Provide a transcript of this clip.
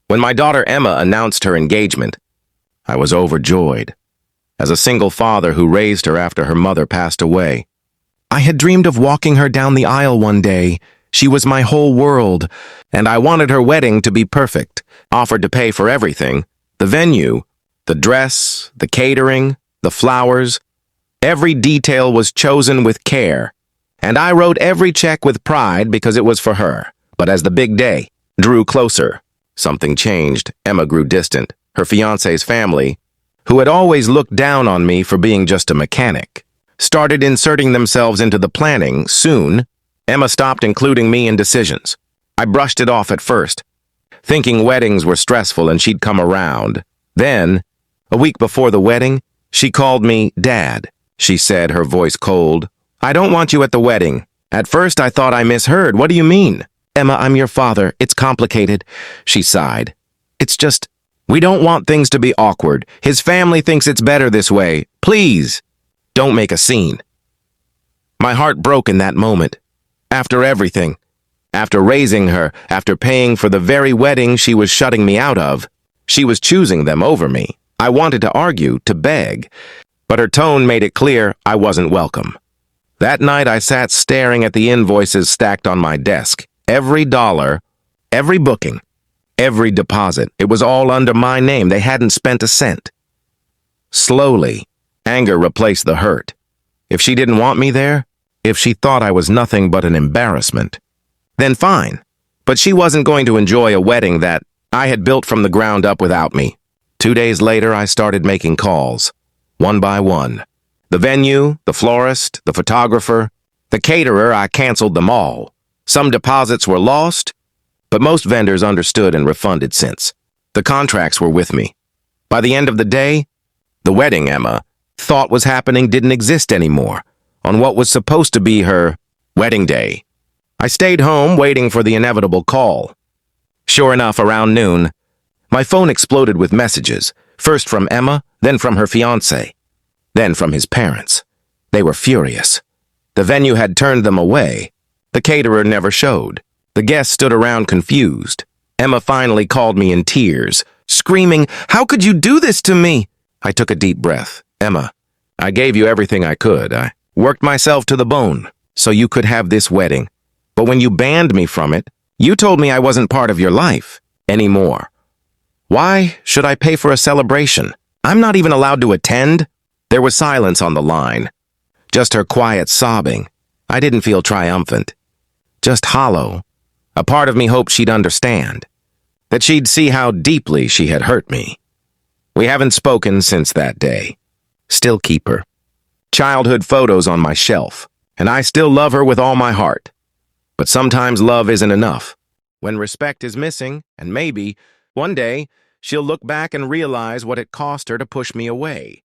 When my daughter Emma announced her engagement, I was overjoyed. As a single father who raised her after her mother passed away, I had dreamed of walking her down the aisle one day. She was my whole world, and I wanted her wedding to be perfect. Offered to pay for everything: the venue, the dress, the catering, the flowers. Every detail was chosen with care, and I wrote every check with pride because it was for her. But as the big day drew closer, something changed. Emma grew distant. Her fiancé's family, who had always looked down on me for being just a mechanic, started inserting themselves into the planning. Soon, Emma stopped including me in decisions. I brushed it off at first, thinking weddings were stressful and she'd come around. Then, a week before the wedding, she called me Dad. She said, her voice cold. "I don't want you at the wedding." At first, I thought I misheard. "What do you mean?" "Emma, I'm your father. It's complicated," she sighed. "It's just, we don't want things to be awkward. His family thinks it's better this way. Please, don't make a scene." My heart broke in that moment. After everything, after raising her, after paying for the very wedding she was shutting me out of, she was choosing them over me. I wanted to argue, to beg, but her tone made it clear I wasn't welcome. That night I sat staring at the invoices stacked on my desk. Every dollar, every booking, every deposit. It was all under my name. They hadn't spent a cent. Slowly, anger replaced the hurt. If she didn't want me there, if she thought I was nothing but an embarrassment, then fine. But she wasn't going to enjoy a wedding that I had built from the ground up without me. 2 days later, I started making calls, one by one. The venue, the florist, the photographer, the caterer, I canceled them all. Some deposits were lost, but most vendors understood and refunded since. The contracts were with me. By the end of the day, the wedding Emma thought was happening didn't exist anymore on what was supposed to be her wedding day. I stayed home waiting for the inevitable call. Sure enough, around noon, my phone exploded with messages, first from Emma, then from her fiancé, then from his parents. They were furious. The venue had turned them away. The caterer never showed. The guests stood around confused. Emma finally called me in tears, screaming, "How could you do this to me?" I took a deep breath. "Emma, I gave you everything I could. I worked myself to the bone so you could have this wedding. But when you banned me from it, you told me I wasn't part of your life anymore. Why should I pay for a celebration I'm not even allowed to attend?" There was silence on the line, just her quiet sobbing. I didn't feel triumphant, just hollow. A part of me hoped she'd understand, that she'd see how deeply she had hurt me. We haven't spoken since that day. Still keep her childhood photos on my shelf, and I still love her with all my heart. But sometimes love isn't enough. When respect is missing, and maybe, one day, she'll look back and realize what it cost her to push me away.